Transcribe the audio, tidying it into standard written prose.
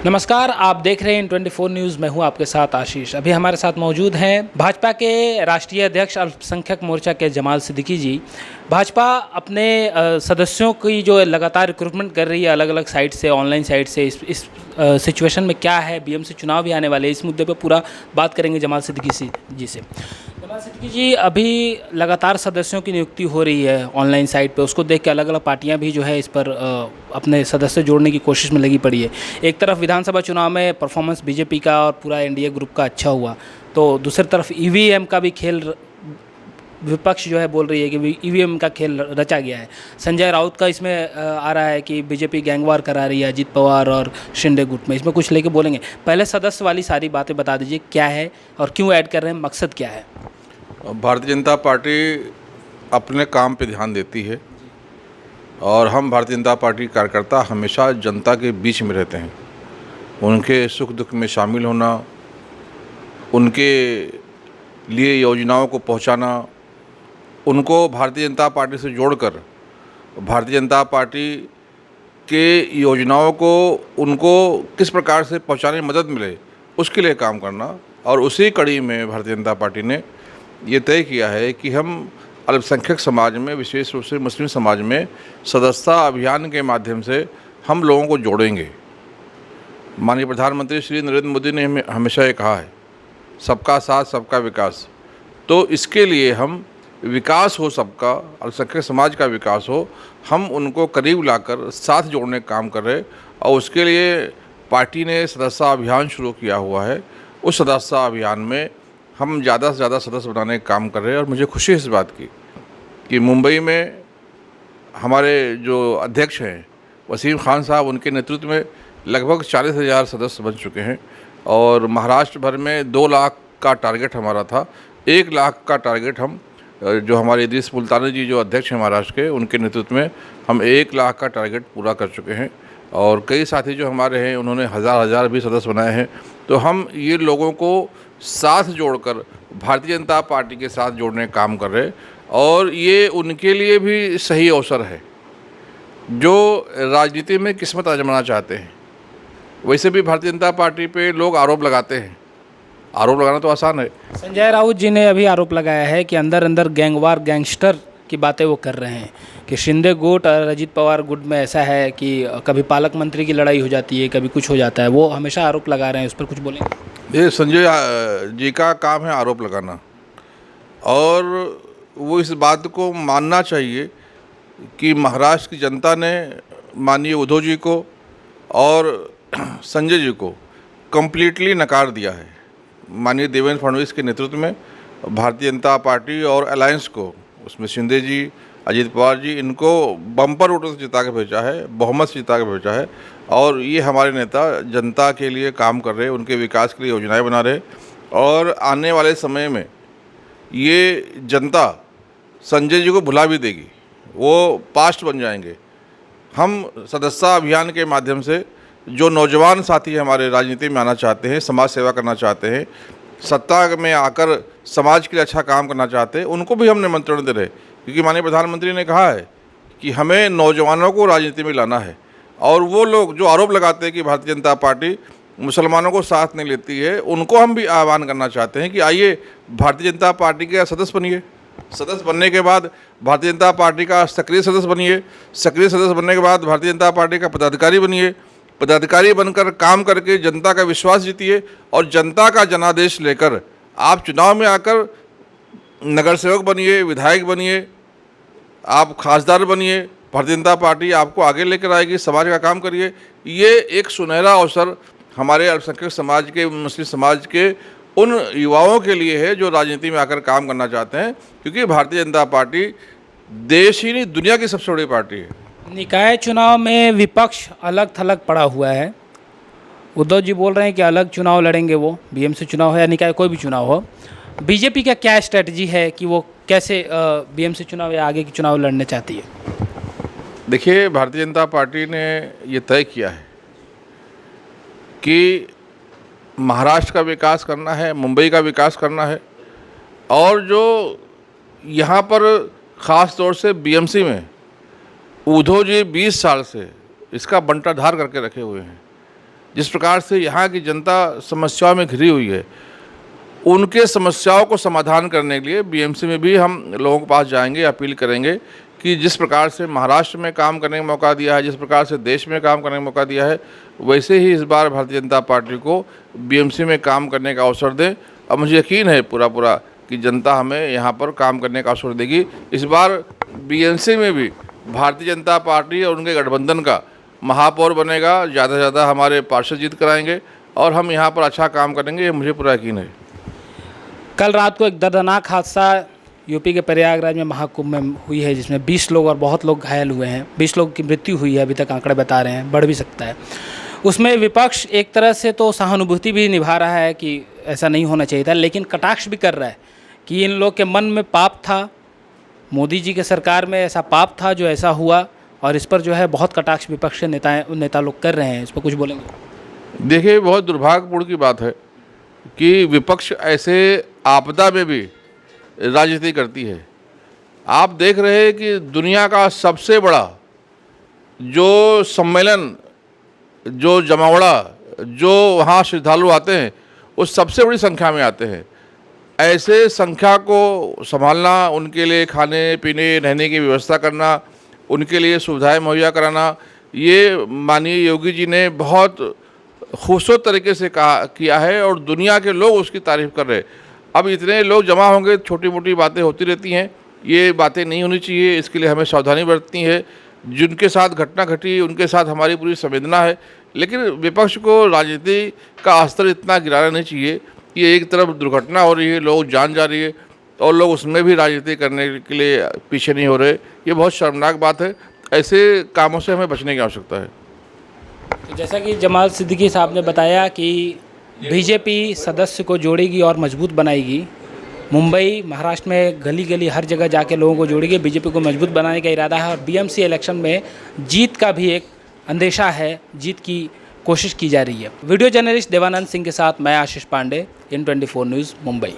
नमस्कार, आप देख रहे हैं इन 24 न्यूज़। मैं हूं आपके साथ आशीष। अभी हमारे साथ मौजूद हैं भाजपा के राष्ट्रीय अध्यक्ष अल्पसंख्यक मोर्चा के जमाल सिद्दीकी जी। भाजपा अपने सदस्यों की जो लगातार रिक्रूटमेंट कर रही है अलग अलग साइट से, ऑनलाइन साइट से, इस सिचुएशन में क्या है, बीएमसी चुनाव भी आने वाले हैं, इस मुद्दे पर पूरा बात करेंगे जमाल सिद्दीकी जी से। जमाल सिद्दीकी जी, अभी लगातार सदस्यों की नियुक्ति हो रही है ऑनलाइन साइट पे, उसको देख के अलग अलग पार्टियां भी जो है इस पर अपने सदस्य जोड़ने की कोशिश में लगी पड़ी है। एक तरफ विधानसभा चुनाव में परफॉर्मेंस बीजेपी का और पूरा एनडीए ग्रुप का अच्छा हुआ, तो दूसरी तरफ ईवीएम का भी खेल, विपक्ष जो है बोल रही है कि ईवीएम का खेल रचा गया है। संजय राउत का इसमें आ रहा है कि बीजेपी गैंगवार करा रही है अजीत पवार और शिंदे गुट में, इसमें कुछ लेके बोलेंगे। पहले सदस्य वाली सारी बातें बता दीजिए, क्या है और क्यों ऐड कर रहे हैं, मकसद क्या है? भारतीय जनता पार्टी अपने काम पे ध्यान देती है और हम भारतीय जनता पार्टी कार्यकर्ता हमेशा जनता के बीच में रहते हैं। उनके सुख दुख में शामिल होना, उनके लिए योजनाओं को पहुंचाना, उनको भारतीय जनता पार्टी से जोड़कर भारतीय जनता पार्टी के योजनाओं को उनको किस प्रकार से पहुंचाने में मदद मिले, उसके लिए काम करना। और उसी कड़ी में भारतीय जनता पार्टी ने ये तय किया है कि हम अल्पसंख्यक समाज में, विशेष रूप से मुस्लिम समाज में सदस्यता अभियान के माध्यम से हम लोगों को जोड़ेंगे। माननीय प्रधानमंत्री श्री नरेंद्र मोदी ने हमेशा ये कहा है, सबका साथ सबका विकास। तो इसके लिए हम विकास हो, सबका अल्पसंख्यक समाज का विकास हो, हम उनको करीब लाकर साथ जोड़ने का काम कर रहे। और उसके लिए पार्टी ने सदस्यता अभियान शुरू किया हुआ है। उस सदस्यता अभियान में हम ज़्यादा से ज़्यादा सदस्य बनाने का काम कर रहे हैं। और मुझे खुशी है इस बात की कि मुंबई में हमारे जो अध्यक्ष हैं वसीम खान साहब, उनके नेतृत्व में लगभग 40,000 सदस्य बन चुके हैं। और महाराष्ट्र भर में 2 लाख का टारगेट हमारा था, 1 लाख का टारगेट हम जो हमारे इद्रीस मुल्तानी जी जो अध्यक्ष हैं महाराष्ट्र के, उनके नेतृत्व में हम 1 लाख का टारगेट पूरा कर चुके हैं। और कई साथी जो हमारे हैं उन्होंने हज़ार भी सदस्य बनाए हैं। तो हम ये लोगों को साथ जोड़कर भारतीय जनता पार्टी के साथ जोड़ने का काम कर रहे हैं। और ये उनके लिए भी सही अवसर है जो राजनीति में किस्मत आजमाना चाहते हैं। वैसे भी भारतीय जनता पार्टी पे लोग आरोप लगाते हैं, आरोप लगाना तो आसान है। संजय राउत जी ने अभी आरोप लगाया है कि अंदर अंदर गैंगवार, गैंगस्टर की बातें वो कर रहे हैं कि शिंदे गुट और अजीत पवार गुट में ऐसा है कि कभी पालक मंत्री की लड़ाई हो जाती है, कभी कुछ हो जाता है। वो हमेशा आरोप लगा रहे हैं, उस पर कुछ बोलेंगे? ये संजय जी का काम है आरोप लगाना, और वो इस बात को मानना चाहिए कि महाराष्ट्र की जनता ने माननीय उद्धव जी को और संजय जी को कम्प्लीटली नकार दिया है। माननीय देवेंद्र फडणवीस के नेतृत्व में भारतीय जनता पार्टी और अलायंस को, उसमें शिंदे जी, अजीत पवार जी, इनको बम्पर वोटों से जिता के भेजा है, बहुमत से जिता के भेजा है। और ये हमारे नेता जनता के लिए काम कर रहे हैं, उनके विकास के लिए योजनाएं बना रहे। और आने वाले समय में ये जनता संजय जी को भुला भी देगी, वो पास्ट बन जाएंगे। हम सदस्यता अभियान के माध्यम से जो नौजवान साथी हमारे राजनीति में आना चाहते हैं, समाज सेवा करना चाहते हैं, सत्ता में आकर समाज के लिए अच्छा काम करना चाहते हैं, उनको भी हम निमंत्रण दे रहे हैं। क्योंकि माननीय प्रधानमंत्री ने कहा है कि हमें नौजवानों को राजनीति में लाना है। और वो लोग जो आरोप लगाते हैं कि भारतीय जनता पार्टी मुसलमानों को साथ नहीं लेती है, उनको हम भी आह्वान करना चाहते हैं कि आइए भारतीय जनता पार्टी के सदस्य बनिए। सदस्य बनने के बाद भारतीय जनता पार्टी का सक्रिय सदस्य बनिए। सक्रिय सदस्य बनने के बाद भारतीय जनता पार्टी का पदाधिकारी बनिए। पदाधिकारी बनकर काम करके जनता का विश्वास जीतिए। और जनता का जनादेश लेकर आप चुनाव में आकर नगर सेवक बनिए, विधायक बनिए, आप खासदार बनिए। भारतीय जनता पार्टी आपको आगे लेकर आएगी, समाज का काम करिए। ये एक सुनहरा अवसर हमारे अल्पसंख्यक समाज के, मुस्लिम समाज के उन युवाओं के लिए है जो राजनीति में आकर काम करना चाहते हैं। क्योंकि भारतीय जनता पार्टी देश ही नहीं, दुनिया की सबसे बड़ी पार्टी है। निकाय चुनाव में विपक्ष अलग थलग पड़ा हुआ है। उद्धव जी बोल रहे हैं कि अलग चुनाव लड़ेंगे, वो बीएमसी चुनाव हो या निकाय कोई भी चुनाव हो। बीजेपी का क्या स्ट्रेटजी है कि वो कैसे बीएमसी चुनाव या आगे के चुनाव लड़ने चाहती है? देखिए, भारतीय जनता पार्टी ने ये तय किया है कि महाराष्ट्र का विकास करना है, मुंबई का विकास करना है। और जो यहाँ पर ख़ास तौर से बीएमसी में उद्धव जी 20 साल से इसका बंटाधार करके रखे हुए हैं। जिस प्रकार से यहाँ की जनता समस्याओं में घिरी हुई है, उनके समस्याओं को समाधान करने के लिए बीएमसी में भी हम लोगों के पास जाएंगे, अपील करेंगे कि जिस प्रकार से महाराष्ट्र में काम करने का मौका दिया है, जिस प्रकार से देश में काम करने का मौका दिया है, वैसे ही इस बार भारतीय जनता पार्टी को बीएमसी में काम करने का अवसर दें। और मुझे यकीन है पूरा कि जनता हमें यहाँ पर काम करने का अवसर देगी। इस बार बीएमसी में भी भारतीय जनता पार्टी और उनके गठबंधन का महापौर बनेगा, ज़्यादा से ज़्यादा हमारे पार्षद जीत कराएंगे और हम यहाँ पर अच्छा काम करेंगे, ये मुझे पूरा यकीन है। कल रात को एक दर्दनाक हादसा यूपी के प्रयागराज में महाकुंभ में हुई है, जिसमें 20 लोग और बहुत लोग घायल हुए हैं। 20 लोग की मृत्यु हुई है, अभी तक आंकड़े बता रहे हैं, बढ़ भी सकता है। उसमें विपक्ष एक तरह से तो सहानुभूति भी निभा रहा है कि ऐसा नहीं होना चाहिए था, लेकिन कटाक्ष भी कर रहा है कि इन लोग के मन में पाप था, मोदी जी के सरकार में ऐसा पाप था जो ऐसा हुआ, और इस पर जो है बहुत कटाक्ष विपक्ष के नेता लोग कर रहे हैं। इस पर कुछ बोलेंगे? देखिए, बहुत दुर्भाग्यपूर्ण की बात है कि विपक्ष ऐसे आपदा में भी राजनीति करती है। आप देख रहे हैं कि दुनिया का सबसे बड़ा जो सम्मेलन, जो जमावड़ा, जो वहाँ श्रद्धालु आते हैं, वो सबसे बड़ी संख्या में आते हैं। ऐसे संख्या को संभालना, उनके लिए खाने पीने रहने की व्यवस्था करना, उनके लिए सुविधाएं मुहैया कराना, ये माननीय योगी जी ने बहुत खूबसूरत तरीके से किया है और दुनिया के लोग उसकी तारीफ़ कर रहे हैं। अब इतने लोग जमा होंगे, छोटी मोटी बातें होती रहती हैं, ये बातें नहीं होनी चाहिए, इसके लिए हमें सावधानी बरतनी है। जिनके साथ घटना घटी उनके साथ हमारी पूरी संवेदना है, लेकिन विपक्ष को राजनीति का स्तर इतना गिराना नहीं चाहिए कि एक तरफ दुर्घटना हो रही है, लोग जान जा रही है और लोग उसमें भी राजनीति करने के लिए पीछे नहीं हो रहे। ये बहुत शर्मनाक बात है। ऐसे कामों से हमें बचने की आवश्यकता है। तो जैसा कि जमाल सिद्दीकी साहब ने बताया कि बीजेपी सदस्य को जोड़ेगी और मजबूत बनाएगी। मुंबई, महाराष्ट्र में गली गली हर जगह जाके लोगों को जोड़ेगी। बीजेपी को मजबूत बनाने का इरादा है और बीएमसी इलेक्शन में जीत का भी एक अंदेशा है, जीत की कोशिश की जा रही है। वीडियो जर्नलिस्ट देवानंद सिंह के साथ मैं आशीष पांडे, N24 न्यूज़, मुंबई।